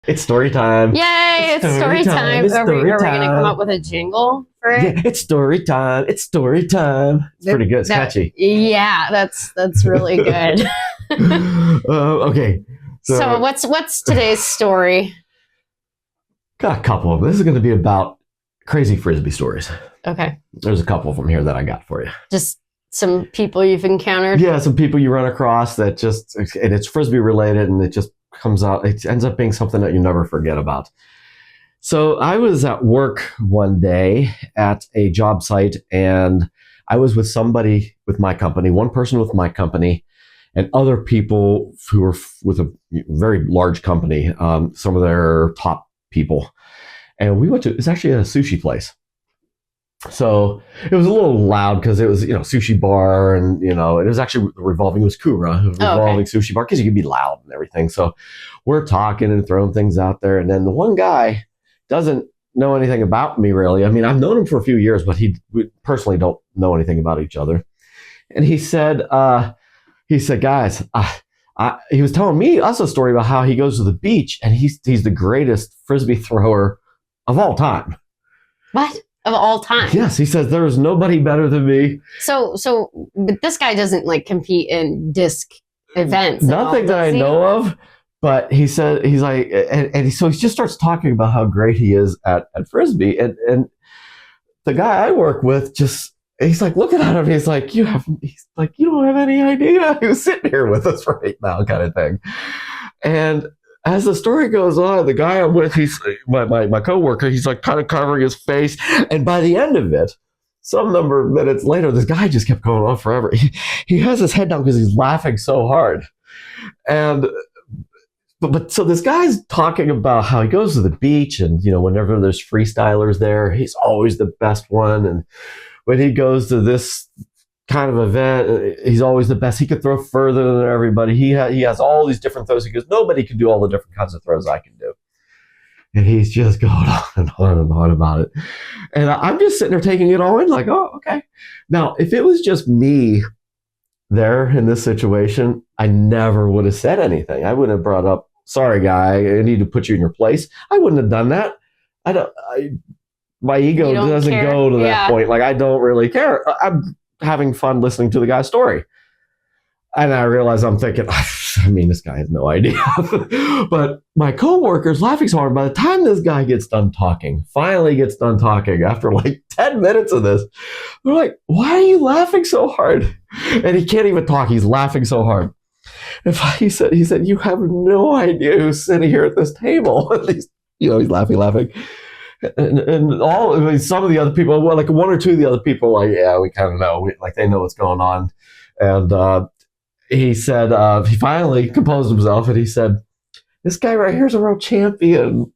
It's story time. Yay, it's story time. Are we going to come up with a jingle for it? Yeah, it's story time. It's story time. It's pretty good. It's catchy. Yeah, that's really good. Okay. So what's today's story? Got a couple of them. This is going to be about crazy Frisbee stories. Okay. There's a couple of them here that I got for you. Just some people you've encountered? Yeah, some people you run across that just, and it's Frisbee related, and it just comes out, it ends up being something that you never forget about. So I was at work one day at a job site, and I was with somebody with my company, one person with my company, and other people who were with a very large company, some of their top people. And we went to, it's actually a sushi place. So it was a little loud because it was, sushi bar, and, it was actually revolving, it was Kura, a revolving sushi bar, because you could be loud and everything. So we're talking and throwing things out there. And then the one guy doesn't know anything about me, really. I mean, I've known him for a few years, but we personally don't know anything about each other. And he said, guys, he was telling me also a story about how he goes to the beach and he's the greatest Frisbee thrower of all time. What? Of all time? Yes, he says there is nobody better than me. So, but this guy doesn't compete in disc events. Nothing that I know of. But he said, he's like, so he just starts talking about how great he is at Frisbee. And the guy I work with he's like looking at him. He's like, you don't have any idea who's sitting here with us right now, kind of thing. And as the story goes on, the guy I'm with, he's my coworker, he's like kind of covering his face. And by the end of it, some number of minutes later, this guy just kept going on forever. He has his head down because he's laughing so hard. And But so this guy's talking about how he goes to the beach, and whenever there's freestylers there, he's always the best one. And when he goes to this kind of event, he's always the best. He could throw further than everybody. He has all these different throws. He goes, nobody can do all the different kinds of throws I can do. And he's just going on and on and on about it. And I'm just sitting there taking it all in, like, oh, okay. Now, if it was just me there in this situation, I never would have said anything. I wouldn't have brought up, sorry, guy, I need to put you in your place. I wouldn't have done that. My ego doesn't go to that point. Like, I don't really care. I'm having fun listening to the guy's story. And I realize I'm thinking, this guy has no idea. But my coworker's laughing so hard. By the time this guy finally gets done talking, after like 10 minutes of this, they're like, why are you laughing so hard? And he can't even talk. He's laughing so hard. He said, you have no idea who's sitting here at this table. He's laughing. And some of the other people, well, like one or two of the other people, like, yeah, we kind of know, they know what's going on. And he said, he finally composed himself, and he said, this guy right here is a world champion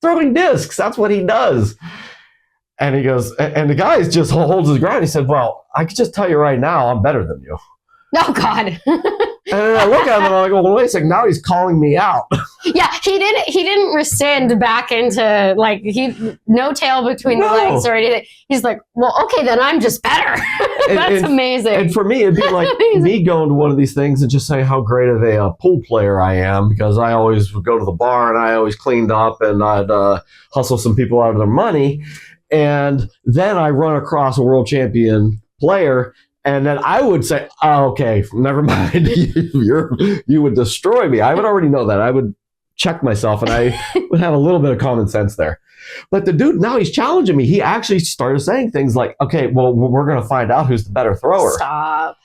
throwing discs. That's what he does. And he goes, and the guy just holds his ground. He said, well, I can just tell you right now, I'm better than you. Oh, God. And then I look at him and I go, well, wait a second, now he's calling me out. Yeah, he didn't rescind back into, no tail between the legs or anything. He's like, well, okay, then I'm just better. That's amazing. And for me, it'd be like me going to one of these things and just saying how great of a pool player I am, because I always would go to the bar and I always cleaned up and I'd hustle some people out of their money. And then I run across a world champion player, and then I would say, oh, okay, never mind. You would destroy me. I would already know that. I would check myself, and I would have a little bit of common sense there. But the dude, now he's challenging me. He actually started saying things like, okay, well, we're going to find out who's the better thrower. Stop.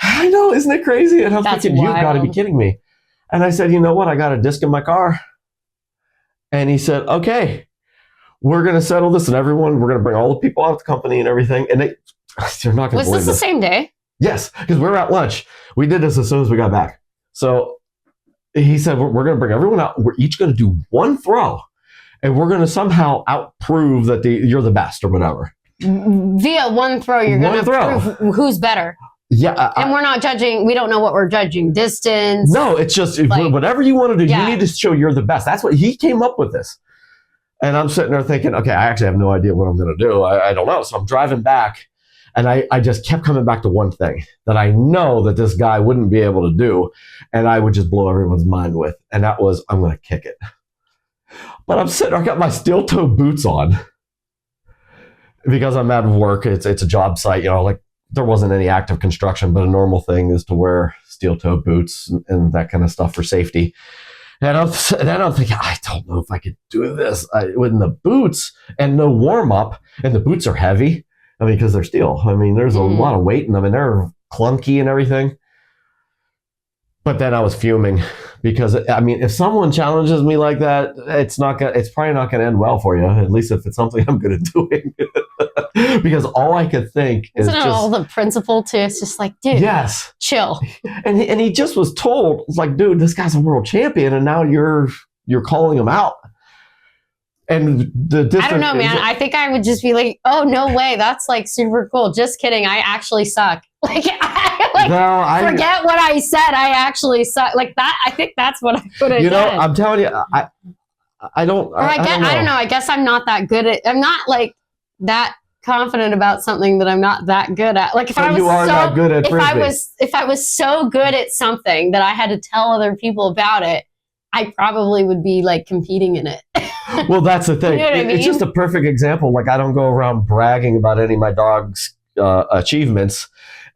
I know, isn't it crazy? And I'm thinking, you've got to be kidding me. And I said, you know what? I got a disc in my car. And he said, okay, we're going to settle this, and we're going to bring all the people out of the company and everything. And they're not going to believe this. Was this the same day? Yes, because we were at lunch. We did this as soon as we got back. So he said, we're going to bring everyone out. We're each going to do one throw, and we're going to somehow outprove that you're the best or whatever. Via one throw, you're going to prove who's better. Yeah. And we're not judging. We don't know what we're judging. Distance. No, it's just whatever you want to do, you need to show you're the best. That's what he came up with this. And I'm sitting there thinking, okay, I actually have no idea what I'm going to do. I don't know. So I'm driving back. And I just kept coming back to one thing that I know that this guy wouldn't be able to do, and I would just blow everyone's mind with. And that was, I'm going to kick it. But I'm sitting, I got my steel toe boots on because I'm at work. It's a job site, you know, like there wasn't any active construction, but a normal thing is to wear steel toe boots and that kind of stuff for safety. And I'm thinking, I don't know if I could do this with the boots and no warm up, and the boots are heavy. I mean, because they're steel. I mean, there's a lot of weight in them, and they're clunky and everything. But then I was fuming because, I mean, if someone challenges me like that, it's probably not gonna end well for you. At least if it's something I'm good at doing. Because all I could think is Isn't it all the principle too? It's just like, dude, yes, chill. And he just was told, it's like, dude, this guy's a world champion, and now you're calling him out. And I don't know, man. I think I would just be like, oh, no way. That's like super cool. Just kidding. I actually suck. Like, forget what I said. I actually suck. Like that. I think that's what I would have done. I'm telling you, I don't. Or I don't know. I guess I'm not that good at. I'm not like that confident about something that I'm not that good at. Like if I was not good at frisbee. If I was so good at something that I had to tell other people about it, I probably would be like competing in it. Well, that's the thing. You know what I mean? It's just a perfect example. Like I don't go around bragging about any of my dog's achievements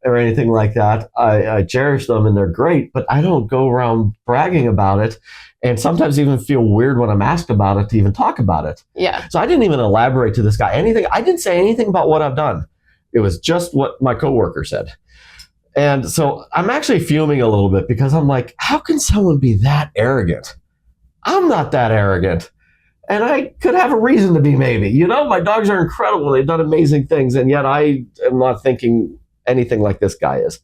or anything like that. I cherish them and they're great, but I don't go around bragging about it. And sometimes even feel weird when I'm asked about it to even talk about it. Yeah. So I didn't even elaborate to this guy anything. I didn't say anything about what I've done. It was just what my coworker said. And so I'm actually fuming a little bit because I'm like, how can someone be that arrogant? I'm not that arrogant. And I could have a reason to be, maybe. You know, my dogs are incredible. They've done amazing things. And yet I am not thinking anything like this guy is.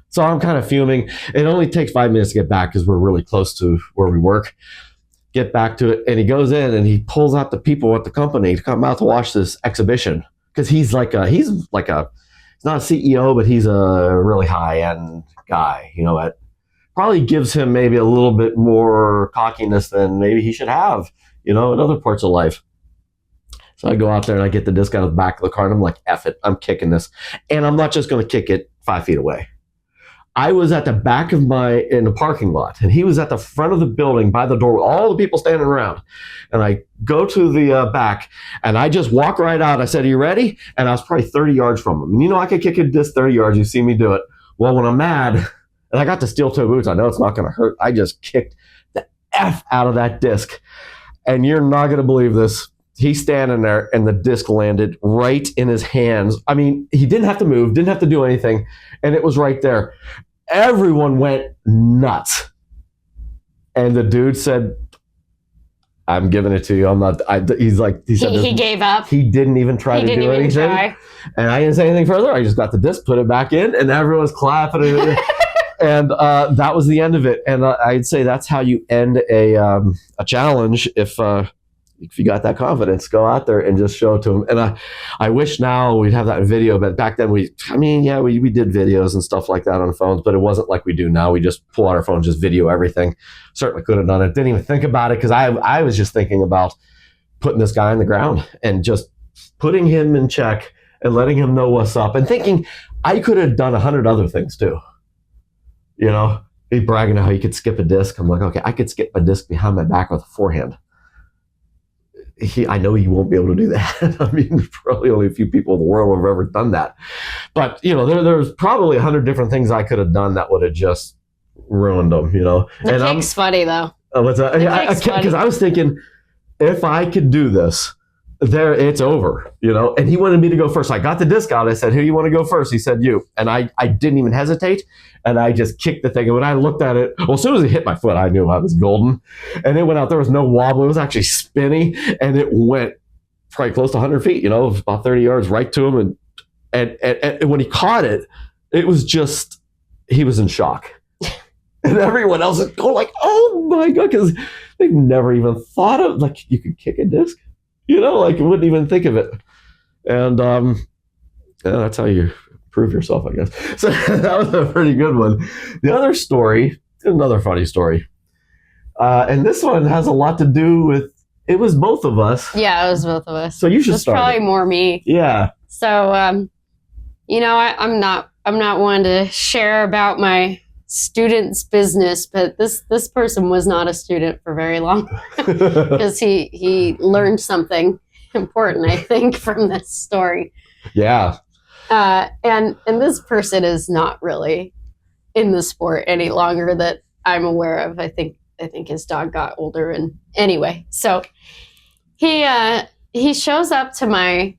So I'm kind of fuming. It only takes 5 minutes to get back because we're really close to where we work. Get back to it. And he goes in and he pulls out the people at the company to come out to watch this exhibition. Because he's not a CEO, but he's a really high-end guy. You know, it probably gives him maybe a little bit more cockiness than maybe he should have, you know, in other parts of life. So I go out there and I get the disc out of the back of the car and I'm like, F it, I'm kicking this. And I'm not just going to kick it 5 feet away. I was at the back of in the parking lot, and he was at the front of the building by the door with all the people standing around. And I go to the back, and I just walk right out. I said, "Are you ready?" And I was probably 30 yards from him. And you know, I could kick a disc 30 yards. You see me do it. Well, when I'm mad, and I got the steel toe boots, I know it's not going to hurt. I just kicked the F out of that disc. And you're not going to believe this. He's standing there, and the disc landed right in his hands. I mean, he didn't have to move, didn't have to do anything, and it was right there. Everyone went nuts. And the dude said, I'm giving it to you. I'm not. He said he gave up. He didn't even try to do anything. And I didn't say anything further. I just got the disc, put it back in, and everyone was clapping. And that was the end of it. And I'd say that's how you end a challenge. If you got that confidence, go out there and just show it to them. And I wish now we'd have that video, but back then we did videos and stuff like that on phones, but it wasn't like we do now. We just pull out our phone, just video everything. Certainly could have done it. Didn't even think about it because I was just thinking about putting this guy on the ground and just putting him in check and letting him know what's up and thinking I could have done 100 other things too. You know, he's bragging how he could skip a disc. I'm like, okay, I could skip a disc behind my back with a forehand. I know he won't be able to do that. I mean, probably only a few people in the world have ever done that. But, you know, there's probably 100 different things I could have done that would have just ruined them, you know. The kick's funny, though. What's that? Because I was thinking, if I could do this, it's over, you know. And he wanted me to go first. I got the disc out. I said, who do you want to go first? He said, you. And I didn't even hesitate. And I just kicked the thing. And when I looked at it, well, as soon as it hit my foot, I knew I was golden. And it went out. There was no wobble. It was actually spinny. And it went probably close to 100 feet, you know, about 30 yards right to him. And when he caught it, it was just, he was in shock. And everyone else is going like, oh my God, because they've never even thought of, like, you could kick a disc. You know, like, you wouldn't even think of it. And that's how you prove yourself, I guess. So that was a pretty good one. The other story, another funny story. And this one has a lot to do with, it was both of us. Yeah, it was both of us. So you should start. It's probably more me. Yeah. So, you know, I'm not one to share about my student's business, but this person was not a student for very long because he learned something important, I think, from this story. Yeah. And this person is not really in the sport any longer that I'm aware of. I think his dog got older, and anyway, so he shows up to my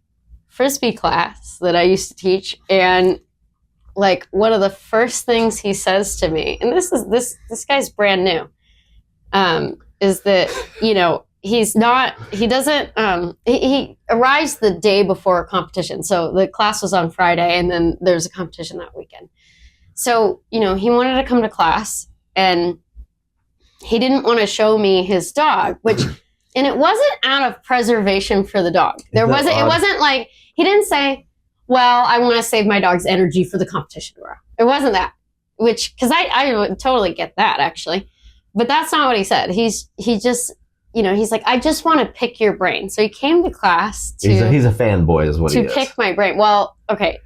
Frisbee class that I used to teach, and like one of the first things he says to me, and this guy's brand new, is that, you know, he arrives the day before a competition. So the class was on Friday, and then there's a competition that weekend. So, you know, he wanted to come to class, and he didn't want to show me his dog, and it wasn't out of preservation for the dog. It wasn't like, he didn't say, well, I want to save my dog's energy for the competition tomorrow. It wasn't that, because I would totally get that, actually. But that's not what he said. He just, you know, he's like, I just want to pick your brain. So he came to class he's a fanboy is what he is. To pick my brain. Well, okay.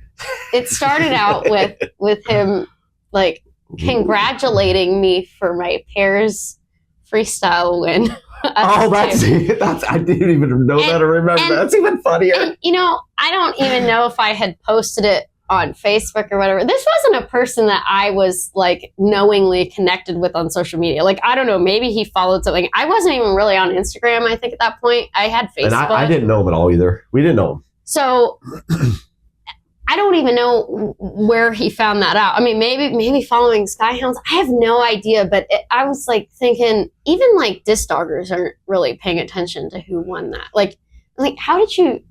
It started out with him like congratulating me for my pairs freestyle win. Oh, that's I didn't even know that or remember. That's even funnier. And, you know, I don't even know if I had posted it on Facebook or whatever. This wasn't a person that I was like knowingly connected with on social media. Like, I don't know, maybe he followed something. I wasn't even really on Instagram, I think, at that point. I had Facebook. And I didn't know him at all either. We didn't know him. So I don't even know where he found that out. I mean, maybe following Skyhounds. I have no idea, but I was like thinking, even like disc doggers aren't really paying attention to who won that. Like how did you,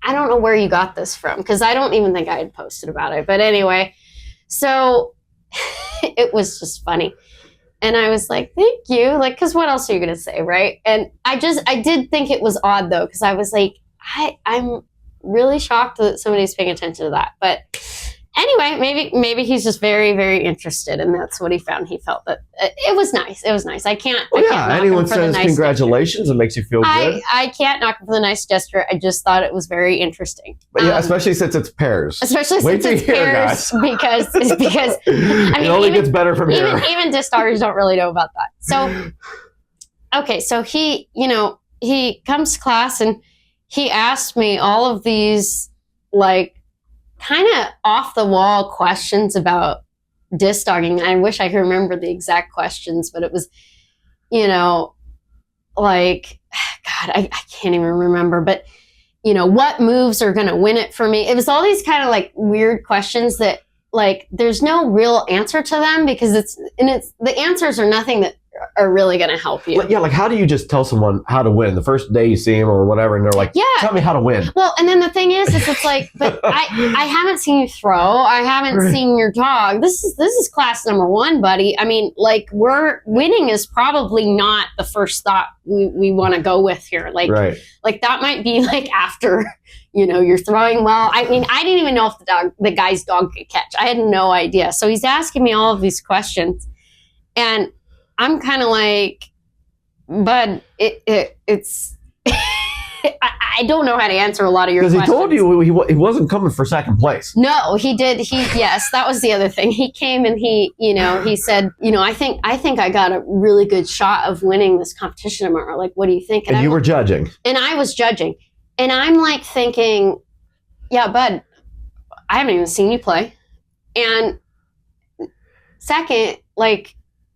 I don't know where you got this from, because I don't even think I had posted about it. But anyway, so it was just funny. And I was like, thank you. Like, because what else are you going to say, right? And I did think it was odd, though, because I was like, I'm really shocked that somebody's paying attention to that. But anyway, maybe he's just very, very interested, and that's what he found. He felt that it was nice. It was nice. I can't. Anyone says nice congratulations, gesture. It makes you feel good. I can't knock him for the nice gesture. I just thought it was very interesting. But yeah, especially since it's pairs. Especially since it's pairs, because I mean, it only gets better from here. Even disc doggers don't really know about that. So okay, so he comes to class and he asked me all of these like kind of off the wall questions about disc dogging. I wish I could remember the exact questions, but it was, you know, like, God, I can't even remember, but you know, what moves are going to win it for me? It was all these kind of like weird questions that like, there's no real answer to them, because the answers are nothing that are really going to help you. Yeah, like how do you just tell someone how to win the first day you see them or whatever, and they're like, yeah, tell me how to win. Well, and then the thing is it's like, but I haven't seen you throw. I haven't seen your dog. This is class number 1, buddy. I mean, like, winning is probably not the first thought we want to go with here. Like, like that might be like after, you know, you're throwing well. I mean, I didn't even know if the guy's dog could catch. I had no idea. So he's asking me all of these questions, and I'm kind of like, bud, it's I don't know how to answer a lot of your questions. Because he told you he wasn't coming for second place. No, he did. Yes, that was the other thing. He came and he said, you know, I think I got a really good shot of winning this competition tomorrow. Like, what do you think? And you were judging. And I was judging. And I'm like thinking, yeah, bud, I haven't even seen you play. And second, like,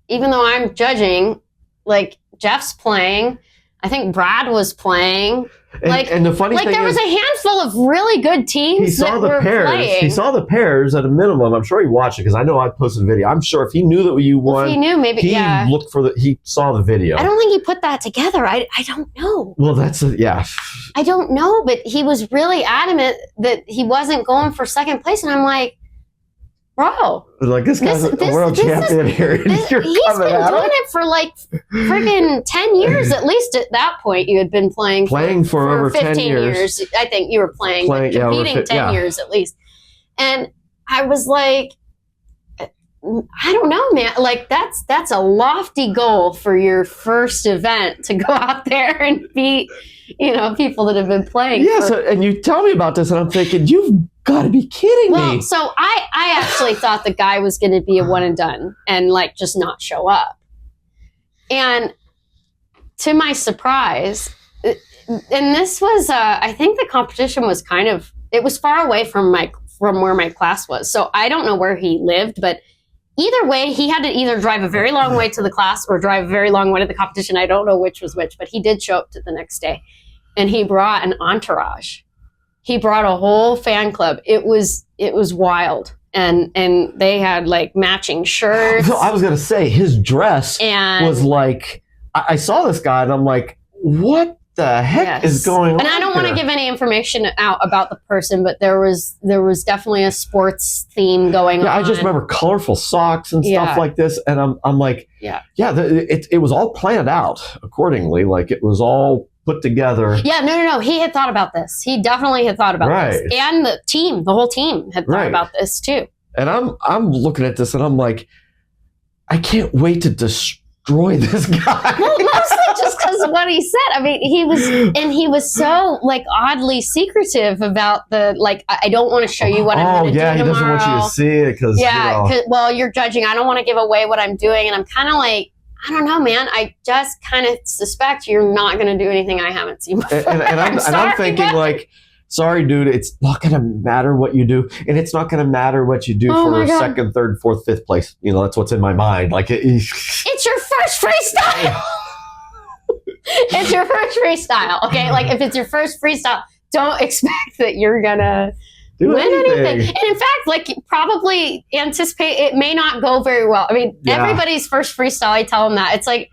even though I'm judging, like, Jeff's playing. I think Brad was playing. And the funny thing there was a handful of really good teams that were playing. He saw the pairs at a minimum. I'm sure he watched it, because I know I posted a video. I'm sure if he knew that you won, if he knew, maybe he saw the video. I don't think he put that together. I don't know. Well, I don't know, but he was really adamant that he wasn't going for second place, and I'm like, bro, like, this guy's a world champion here. He's been doing it for like friggin' 10 years at least. At that point, you had been playing for over 15 years. I think you were competing 10 years at least. And I was like, I don't know, man. Like, that's a lofty goal for your first event, to go out there and beat, you know, people that have been playing. Yeah. And you tell me about this, and I'm thinking, you've gotta be kidding me. So I actually thought the guy was going to be a one and done and like just not show up. And to my surprise, and this was, I think the competition was it was far away from where my class was. So I don't know where he lived, but either way, he had to either drive a very long way to the class or drive a very long way to the competition. I don't know which was which, but he did show up to the next day. And he brought an entourage. He brought a whole fan club. It was wild. And they had like matching shirts. I was going to say, his dress was like, I saw this guy and I'm like, what the heck is going on? And I don't want to give any information out about the person, but there was definitely a sports theme going on. Yeah, I just remember colorful socks and stuff like this, and I'm like, it was all planned out accordingly. Like it was all put together. Yeah, no. He had thought about this. He definitely had thought about this, and the whole team had thought about this too. And I'm looking at this, and I'm like, I can't wait to destroy this guy. Well, mostly just because of what he said. I mean, he was so like oddly secretive about the like. I don't want to show you what I'm going to do tomorrow. He doesn't want you to see it because well, you're judging. I don't want to give away what I'm doing, and I'm kind of like, I don't know, man. I just kind of suspect you're not going to do anything I haven't seen before. And I'm thinking like, sorry, dude, it's not going to matter what you do, and it's not going to matter what you do for second, third, fourth, fifth place. You know, that's what's in my mind. Like it's your first freestyle. It's your first freestyle, okay? Like if it's your first freestyle, don't expect that you're gonna win anything. And in fact, like probably anticipate it may not go very well. I mean, everybody's first freestyle, I tell them that. It's like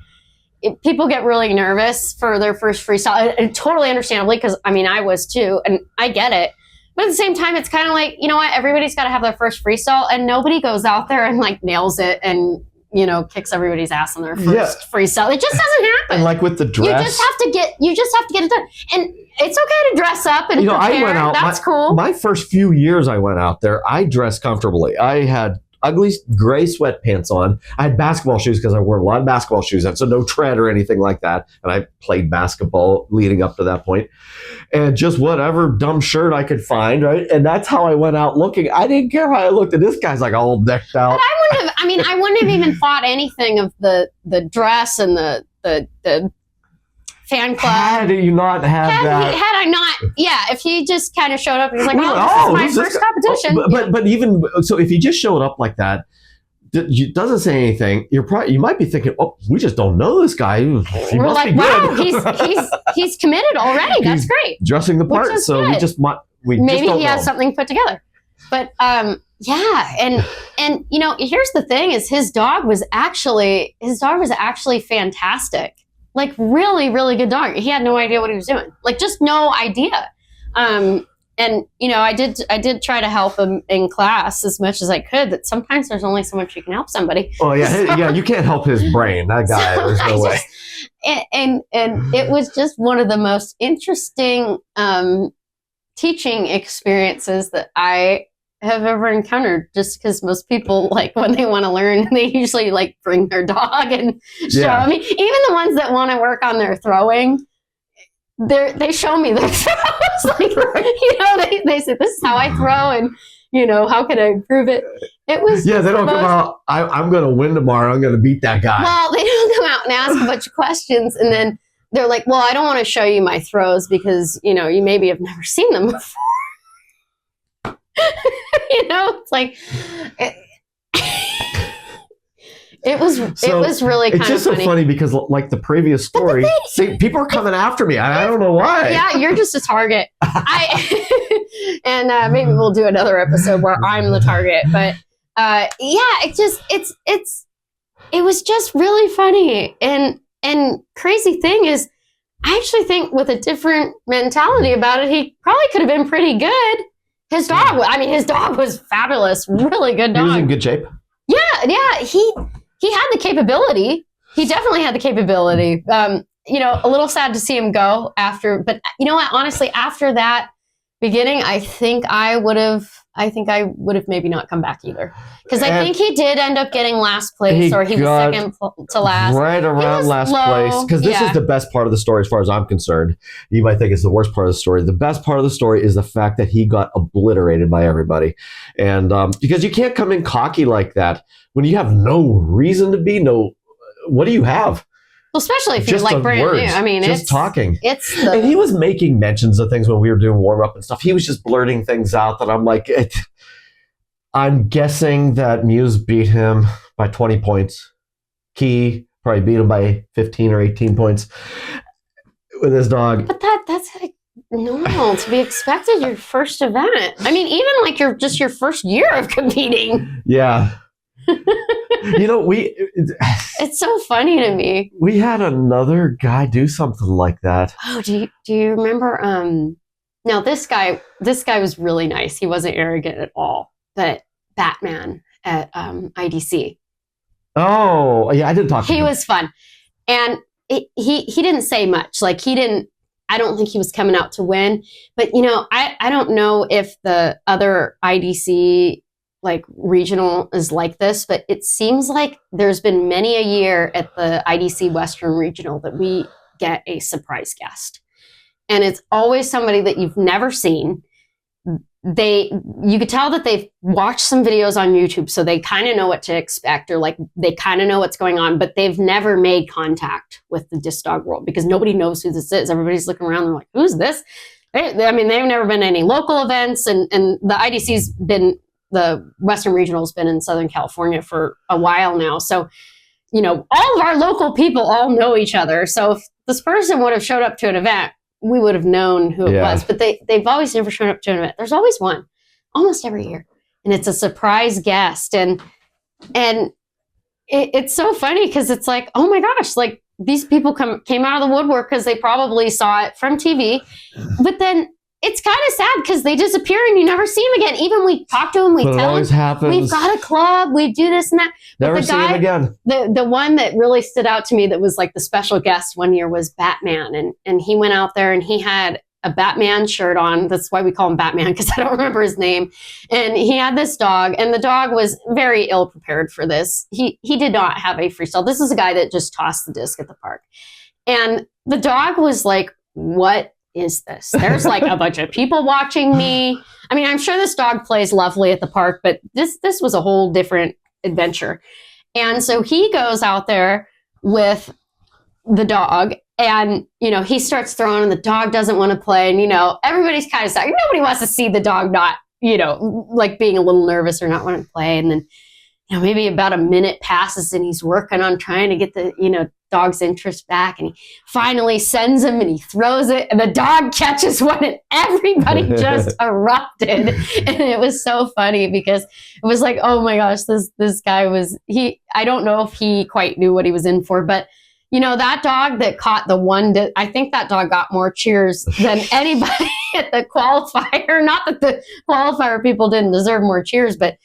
people get really nervous for their first freestyle, and totally understandably, because I mean, I was too, and I get it. But at the same time, it's kind of like, you know what? Everybody's got to have their first freestyle, and nobody goes out there and like nails it and, you know, kicks everybody's ass on their first freestyle. It just doesn't happen. And like with the dress, you just have to get it done. And it's okay to dress up and prepare. I went out. That's cool. My first few years I went out there, I dressed comfortably. I had ugly gray sweatpants on. I had basketball shoes because I wore a lot of basketball shoes, and so no tread or anything like that. And I played basketball leading up to that point, and just whatever dumb shirt I could find, right? And that's how I went out looking. I didn't care how I looked, and this guy's like all decked out. But I wouldn't have even thought anything of the dress and the fan club. Had you not had that? Had I not, if he just kind of showed up and was like, this is my first competition. But even so, if he just showed up like that, doesn't say anything, you might be thinking, oh, we just don't know this guy. We're like, wow, he's committed already. That's great. Dressing the part, so good. Maybe he has something put together. But and you know, here's the thing: is his dog was actually fantastic. Like really, really good dog. He had no idea what he was doing. Like just no idea. And you know, I did try to help him in class as much as I could. That sometimes there's only so much you can help somebody. Oh yeah, you can't help his brain. That guy, there's no way. And it was just one of the most interesting teaching experiences that I have ever encountered, just because most people, like when they want to learn, they usually like bring their dog and show. I mean, even the ones that want to work on their throwing, they show me their throws. Like, you know, they say, this is how I throw, and you know, how can I improve it? It was they don't come out, I'm going to win tomorrow, I'm going to beat that guy. Well, they don't come out and ask a bunch of questions, and then they're like, well, I don't want to show you my throws because, you know, you maybe have never seen them before. You know, it's like it was really kind of funny. It's just so funny because like the previous story, see, people are coming after me. I don't know why. Yeah, you're just a target. And maybe we'll do another episode where I'm the target. But it was just really funny. And crazy thing is, I actually think with a different mentality about it, he probably could have been pretty good. His dog was fabulous. Really good dog. He was in good shape. Yeah. He had the capability. He definitely had the capability. You know, a little sad to see him go after, but you know what? Honestly, after that beginning, I think I would have I think I would have maybe not come back either. Because I think he did end up getting last place, or he was second to last. Right around last place. Because this is the best part of the story as far as I'm concerned. You might think it's the worst part of the story. The best part of the story is the fact that he got obliterated by everybody. And because you can't come in cocky like that when you have no reason to be, what do you have? Well, especially if you're like brand new. I mean, just talking. And he was making mentions of things when we were doing warm up and stuff. He was just blurting things out that I'm like, I'm guessing that Muse beat him by 20 points. Key probably beat him by 15 or 18 points with his dog. But that's like normal to be expected. Your first event. I mean, even like your first year of competing. Yeah. It's so funny to me. We had another guy do something like that. Oh, do you remember? No, this guy was really nice. He wasn't arrogant at all. But Batman at IDC. Oh, yeah, I did talk to him. He was fun, and he didn't say much. Like I don't think he was coming out to win. But I don't know if the other IDC like regional is like this, but it seems like there's been many a year at the IDC Western Regional that we get a surprise guest. And it's always somebody that you've never seen. You could tell that they've watched some videos on YouTube, so they kind of know what to expect, or like they kind of know what's going on, but they've never made contact with the disc dog world because nobody knows who this is. Everybody's looking around, they're like, who's this? They've never been to any local events, and the IDC's been, the Western Regional's been in Southern California for a while now. So, all of our local people all know each other. So if this person would have showed up to an event, we would have known who it was. But they've always never shown up to an event. There's always one, almost every year. And it's a surprise guest. And it's so funny because it's like, oh my gosh, like these people came out of the woodwork because they probably saw it from TV. But then it's kind of sad because they disappear and you never see them again. Even we talk to them, we tell them, we've got a club, we do this and that. Never see him again. The one that really stood out to me that was like the special guest one year was Batman. And he went out there and he had a Batman shirt on. That's why we call him Batman, because I don't remember his name. And he had this dog, and the dog was very ill prepared for this. He did not have a freestyle. This is a guy that just tossed the disc at the park. And the dog was like, what is this? There's like a bunch of people watching me. I mean, I'm sure this dog plays lovely at the park, but this was a whole different adventure. And so he goes out there with the dog, and he starts throwing, and the dog doesn't want to play, and everybody's kind of sad. Nobody wants to see the dog not like being a little nervous or not wanting to play. And then maybe about a minute passes and he's working on trying to get the dog's interest back, and he finally sends him and he throws it, and the dog catches one, and everybody just erupted. And it was so funny because it was like, oh my gosh, this guy was, I don't know if he quite knew what he was in for, but that dog that caught the one, I think that dog got more cheers than anybody at the qualifier. Not that the qualifier people didn't deserve more cheers, but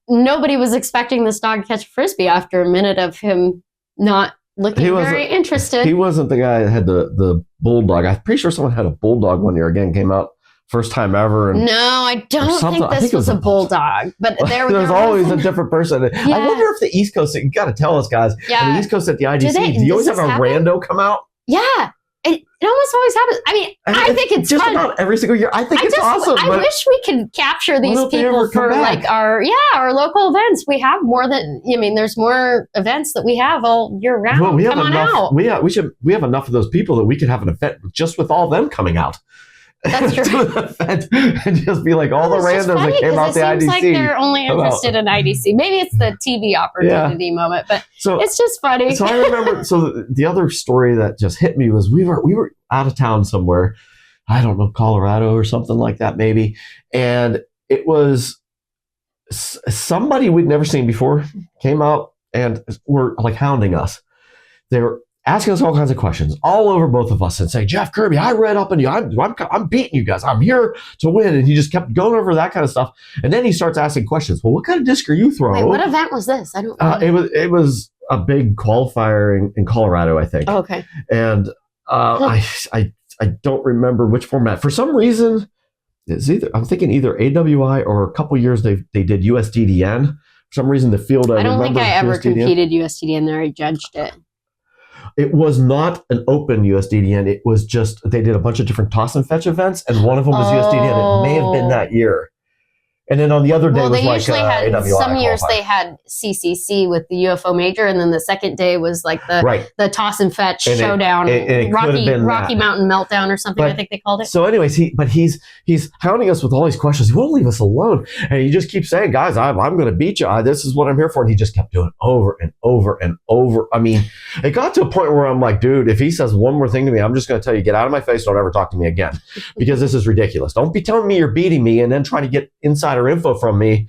nobody was expecting this dog to catch a Frisbee after a minute of him not looking very interested. He wasn't the guy that had the bulldog. I'm pretty sure someone had a bulldog one year. Again, came out first time ever. And, no, I don't think this was a bulldog. But there's always a different person. Yeah. I wonder if the East Coast, you got to tell us, guys. Yeah. On the East Coast at the IDC, do you always have a rando come out? Yeah. It almost always happens. I mean, I think it's just fun. About every single year. I think it's awesome. I wish we could capture these people for like our local events. We have more than, there's more events that we have all year round. Well, we have Come enough. on out. We have enough of those people that we could have an event just with all them coming out. That's true. And just be like all the randos that came out the IDC. It seems like they're only interested in IDC. Maybe it's the TV opportunity moment, but it's just funny. So I remember. So the other story that just hit me was we were out of town somewhere. I don't know, Colorado or something like that, maybe. And it was somebody we'd never seen before came out and were like hounding us. They were asking us all kinds of questions all over both of us and saying, Jeff, Kirby, I read up on you. I'm beating you guys. I'm here to win. And he just kept going over that kind of stuff. And then he starts asking questions. Well, what kind of disc are you throwing? Wait, what event was this? I don't know. It was a big qualifier in Colorado, I think. Oh, okay. And I don't remember which format. For some reason, I'm thinking either AWI or a couple years they did USDDN. For some reason, the field I don't think I ever USDDN. competed USDDN there. I judged it. It was not an open USDDN. It was just they did a bunch of different toss and fetch events, and one of them was USDDN. It may have been that year. And then on the other day was they like usually had AWI some years qualified. they had CCC with the UFO major, and then the second day was like the toss and fetch and showdown, Rocky Mountain meltdown or something. I think they called it. So, anyways, he's hounding us with all these questions. He won't leave us alone, and he just keeps saying, "Guys, I'm going to beat you. This is what I'm here for." And he just kept doing it over and over and over. I mean, it got to a point where I'm like, dude, if he says one more thing to me, I'm just going to tell you, get out of my face. Don't ever talk to me again, because this is ridiculous. Don't be telling me you're beating me and then trying to get insider info from me.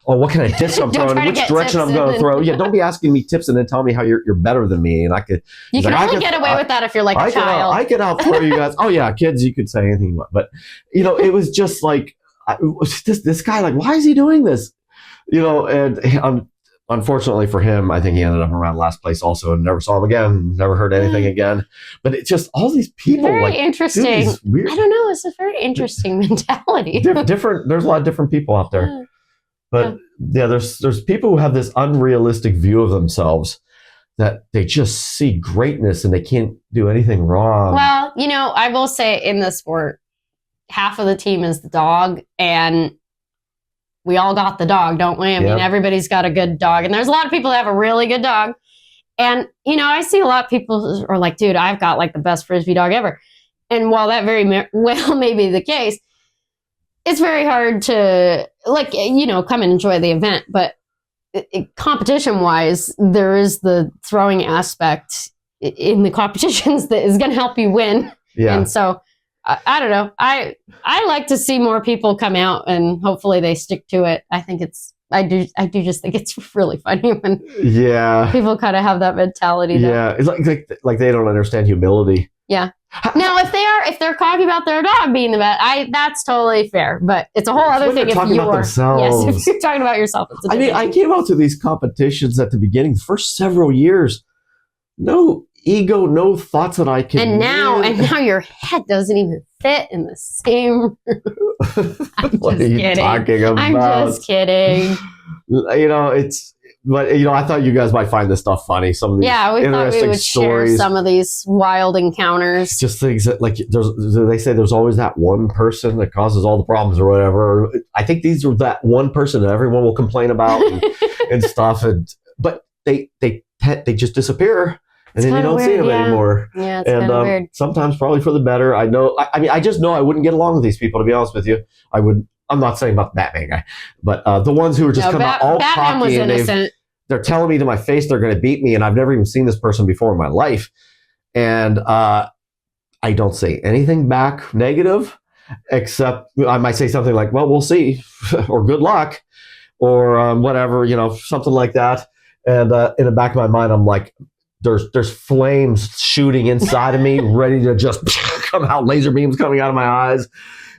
Oh, what kind of disc I'm throwing? Which direction I'm going to throw? Yeah, don't be asking me tips and then tell me how you're better than me. And you can only get away with that if you're like a child. I can outthrow you guys. Oh yeah, kids, you could say anything, but it was just like this guy. Like, why is he doing this? And unfortunately for him, I think he ended up around last place also, and never saw him again. Never heard anything again. But it's just all these people. Very interesting. I don't know. It's a very interesting mentality. Different. There's a lot of different people out there. But there's people who have this unrealistic view of themselves that they just see greatness and they can't do anything wrong. Well, I will say in the sport, half of the team is the dog, and we all got the dog, don't we? I mean, everybody's got a good dog, and there's a lot of people that have a really good dog. And, I see a lot of people who are like, dude, I've got like the best Frisbee dog ever. And while that very well may be the case, it's very hard to come and enjoy the event, but competition wise, there is the throwing aspect in the competitions that is going to help you win. Yeah. And so I don't know. I like to see more people come out, and hopefully they stick to it. I do just think it's really funny when people kind of have that mentality. Yeah. It's like they don't understand humility. Yeah. Now, if they're talking about their dog being the best, that's totally fair. But it's a whole other thing if you're talking about yourself. I came out to these competitions at the beginning, the first several years, no ego, no thoughts that I can. And now your head doesn't even fit in the same. What are you talking about? I'm just kidding. But I thought you guys might find this stuff funny. Some of these we thought we would stories, share some of these wild encounters. Just things that they say there's always that one person that causes all the problems or whatever. I think these are that one person that everyone will complain about and stuff. But they just disappear. And then you don't see them anymore. Yeah, it's kind of weird. Sometimes probably for the better. I know. I just know I wouldn't get along with these people. To be honest with you, I would. I'm not saying about the Batman guy, but the ones who are just coming out all Batman cocky was innocent. They're telling me to my face they're going to beat me, and I've never even seen this person before in my life, and I don't say anything back negative, except I might say something like, "Well, we'll see," or "Good luck," or whatever, something like that. And in the back of my mind, I'm like, there's flames shooting inside of me, ready to just come out, laser beams coming out of my eyes.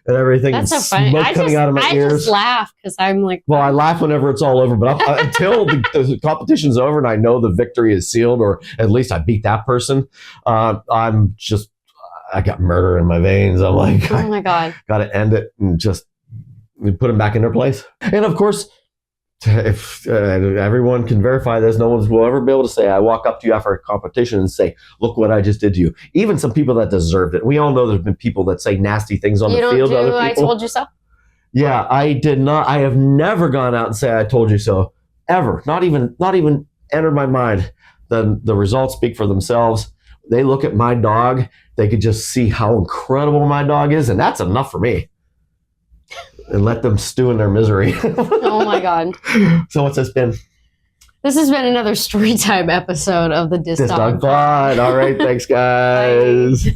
And everything. That's so funny. Smoke coming out of my ears. I just laugh because I'm like. Well, I laugh whenever it's all over, but until the competition's over and I know the victory is sealed, or at least I beat that person, I'm just. I got murder in my veins. I'm like, oh my god, got to end it and just put them back in their place. And of course, if everyone can verify this, no one will ever be able to say, I walk up to you after a competition and say, look what I just did to you. Even some people that deserved it. We all know there's been people that say nasty things on the field to other people. I told you so? Yeah, I did not. I have never gone out and say I told you so. Ever. Not even entered my mind. The results speak for themselves. They look at my dog. They could just see how incredible my dog is. And that's enough for me. And let them stew in their misery. Oh my god. So what's this been? This has been another Storytime episode of the Disc Dog Pod. All right, thanks guys.